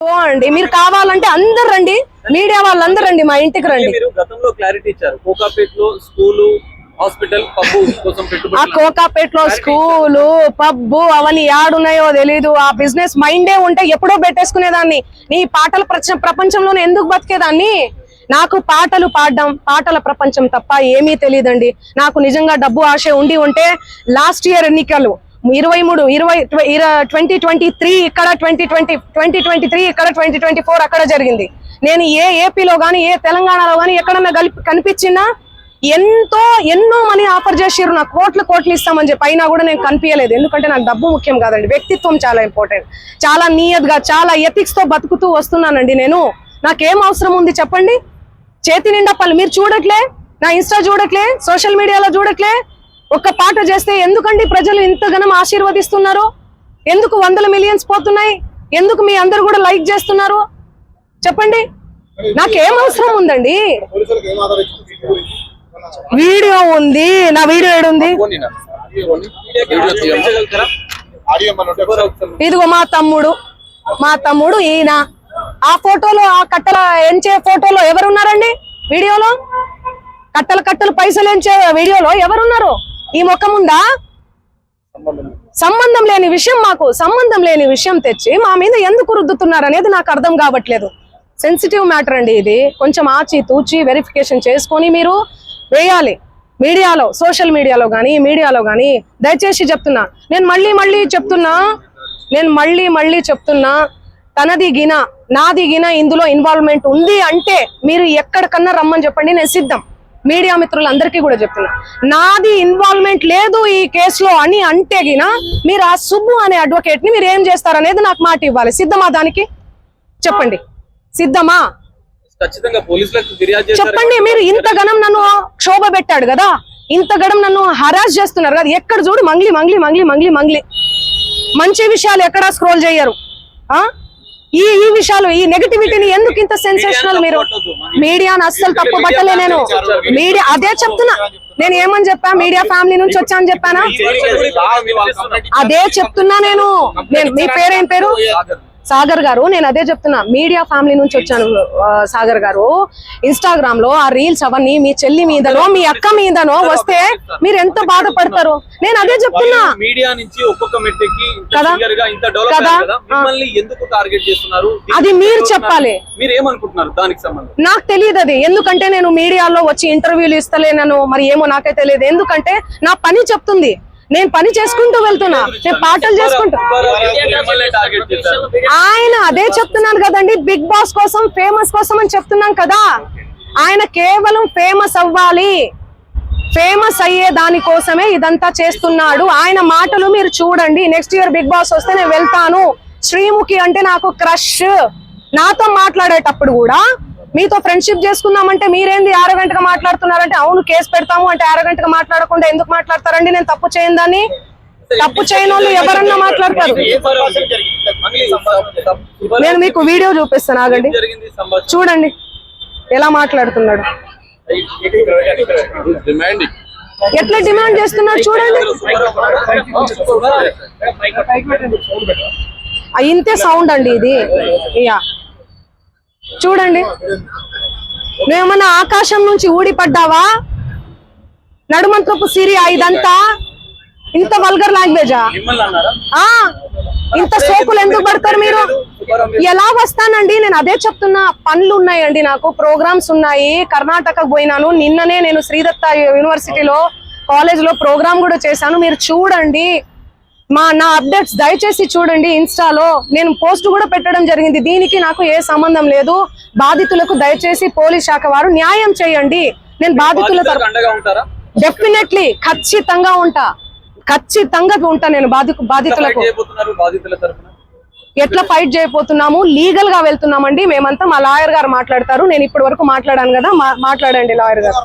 అండి మీరు కావాలంటే అందరు రండి, మీడియా వాళ్ళందరూ రండి, మా ఇంటికి రండి. మీరు గతంలో క్లారిటీ ఇచ్చారు, కోకాపేటలో స్కూలు, హాస్పిటల్, పబ్బు కోసం పెట్టుబడి. ఆ కోకాపేటలో స్కూలు, పబ్బు అవన్నీ యాడున్నాయో తెలీదు. ఆ బిజినెస్ మైండే ఉంటే ఎప్పుడో పెట్టేసుకునేదాన్ని. నీ పాటల ప్రపంచంలోనే ఎందుకు బతికేదాన్ని? నాకు పాటలు పాడడం, పాటల ప్రపంచం తప్ప ఏమీ తెలియదండి. నాకు నిజంగా డబ్బు ఆశ ఉంటే లాస్ట్ ఇయర్ ఎన్నికలు 2023 ఇక్కడ 2023 ఇక్కడ 2024 అక్కడ జరిగింది. నేను ఏ ఏపీలో గానీ ఏ తెలంగాణలో గానీ ఎక్కడన్నా కనిపించినా ఎన్నో మనీ ఆఫర్ చేసిర్రు, నాకు కోట్లు ఇస్తామని చెప్పి. అయినా కూడా నేను కనిపించలేదు. ఎందుకంటే నాకు డబ్బు ముఖ్యం కాదండి, వ్యక్తిత్వం చాలా ఇంపార్టెంట్. చాలా నియత్గా, చాలా ఎథిక్స్ తో బతుకుతూ వస్తున్నానండి నేను. నాకేం అవసరం ఉంది చెప్పండి? చేతి నిండా పనులు. మీరు చూడట్లే, నా ఇన్స్టా చూడట్లే, సోషల్ మీడియాలో చూడట్లే. ఒక్క పాట చేస్తే ఎందుకండి ప్రజలు ఇంతగానం ఆశీర్వదిస్తున్నారు? ఎందుకు 100 మిలియన్స్ పోతున్నాయి? ఎందుకు మీ అందరు కూడా లైక్ చేస్తున్నారు చెప్పండి? నాకేం అవసరం ఉందండి? వీడియో ఉంది, నా వీడియో ఏడుంది? ఇదిగో మా తమ్ముడు ఈయన. ఆ ఫోటోలో, ఆ కట్టల ఎంచే ఫోటోలో ఎవరున్నారండి? వీడియోలో కట్టలు పైసలు ఎంచే వీడియోలో ఎవరున్నారు? ఈ ముఖం ఉందా? సంబంధం లేని విషయం, మాకు సంబంధం లేని విషయం తెచ్చి మా మీద ఎందుకు రుద్దుతున్నారు అనేది నాకు అర్థం కావట్లేదు. సెన్సిటివ్ మ్యాటర్ అండి ఇది. కొంచెం ఆచి తూచి వెరిఫికేషన్ చేసుకొని మీరు వేయాలి మీడియాలో, సోషల్ మీడియాలో కానీ మీడియాలో కానీ. దయచేసి చెప్తున్నా, నేను మళ్ళీ చెప్తున్నా, తనది గిన నాది గిన ఇందులో ఇన్వాల్వ్మెంట్ ఉంది అంటే మీరు ఎక్కడికన్నా రమ్మని చెప్పండి, నేను సిద్ధం. మీడియా మిత్రులందరికీ కూడా చెప్తున్నా, నాది ఇన్వాల్వ్మెంట్ లేదు ఈ కేసులో అని అంటే గిన మీరు ఆ సుబ్బు అనే అడ్వకేట్ ని మీరు ఏం చేస్తారనేది నాకు మాట ఇవ్వాలి. సిద్ధమా? దానికి చెప్పండి, సిద్ధమా? చెప్పండి. మీరు ఇంతగనం నన్ను క్షోభ పెట్టాడు కదా, ఇంతగనం నన్ను హరాస్ చేస్తున్నారు కదా, ఎక్కడ చూడు మంగ్లీ. మంచి విషయాలు ఎక్కడా స్క్రోల్ చేయరు. ఈ విషయాలు, ఈ నెగటివిటీని ఎందుకు ఇంత సెన్సేషనల్? మీరు మీడియాను అస్సలు తప్పు పట్టలే నేను. మీడియా అదే చెప్తున్నా, నేను ఏమని చెప్పా? మీడియా ఫ్యామిలీ నుంచి వచ్చాను చెప్పానా? అదే చెప్తున్నా నేను. మీ పేరేం పేరు? సాగర్ గారు. నేను అదే చెప్తున్నా, మీడియా ఫ్యామిలీ నుంచి వచ్చాను సాగర్ గారు. ఇన్స్టాగ్రామ్ లో ఆ రీల్స్ అవన్నీ మీ చెల్లి మీదనో మీ అక్క మీదనో వస్తే మీరు ఎంత బాధపడతారు? నేను అదే చెప్తున్నా. మీడియా నుంచి ఒక్కొక్క మెట్టుకి ఎందుకు టార్గెట్ చేస్తున్నారు అది మీరు చెప్పాలి. మీరు ఏమనుకుంటున్నారు దానికి సంబంధం? నాకు తెలియదు అది. ఎందుకంటే నేను మీడియాలో వచ్చి ఇంటర్వ్యూలు ఇస్తలేనను, మరి ఏమో నాకే తెలియదు. ఎందుకంటే నా పని చెప్తుంది, నేను పని చేసుకుంటూ వెళ్తున్నా, నేను పాటలు చేసుకుంటూ. ఆయన అదే చెప్తున్నాను కదండి, బిగ్ బాస్ కోసం, ఫేమస్ కోసం అని చెప్తున్నాం కదా. ఆయన కేవలం ఫేమస్ అవ్వాలి, ఫేమస్ అయ్యే దానికోసమే ఇదంతా చేస్తున్నాడు. ఆయన మాటలు మీరు చూడండి. నెక్స్ట్ ఇయర్ బిగ్ బాస్ వస్తే నేను వెళ్తాను. శ్రీముఖి అంటే నాకు క్రష్. నాతో మాట్లాడేటప్పుడు కూడా మీతో ఫ్రెండ్షిప్ చేసుకుందామంటే మీరేంది ఆరోగంటగా మాట్లాడుతున్నారంటే, అవును కేసు పెడతాము అంటే ఆరోగంటగా మాట్లాడకుండా ఎందుకు మాట్లాడతారండి? నేను తప్పు చేయను దాన్ని. తప్పు చేయని వాళ్ళు ఎవరన్నా మాట్లాడతారు. నేను మీకు వీడియో చూపిస్తాను, ఆగండి, చూడండి ఎలా మాట్లాడుతున్నాడు, ఎట్లా డిమాండ్ చేస్తున్నాడు చూడండి. ఇంతే సౌండ్ అండి ఇది. చూడండి, నువ్వేమన్నా ఆకాశం నుంచి ఊడిపడ్డావా? నడుమంత్రపు సిరియా ఇదంతా? ఇంత వల్గర్ లాంగ్వేజా? ఇంత సోకులు ఎందుకు పడతారు మీరు? ఎలా వస్తానండి? నేను అదే చెప్తున్నా, పనులు ఉన్నాయండి, నాకు ప్రోగ్రామ్స్ ఉన్నాయి. కర్ణాటకకు పోయినాను నిన్ననే. నేను శ్రీదత్త యూనివర్సిటీలో కాలేజ్ లో ప్రోగ్రామ్ కూడా చేశాను. మీరు చూడండి నా అప్డేట్స్ దయచేసి చూడండి. ఇన్స్టాలో నేను పోస్ట్ కూడా పెట్టడం జరిగింది. దీనికి నాకు ఏ సంబంధం లేదు. బాధితులకు దయచేసి పోలీస్ శాఖ వారు న్యాయం చేయండి. నేను బాధితుల డెఫినెట్లీ ఖచ్చితంగా ఉంటా నేను బాధితులకు. ఎట్లా ఫైట్ చేయబోతున్నాము? లీగల్ గా వెళ్తున్నామండి మేమంతా. మా లాయర్ గారు మాట్లాడతారు. నేను ఇప్పటి వరకు మాట్లాడాను కదా, మాట్లాడండి లాయర్ గారు.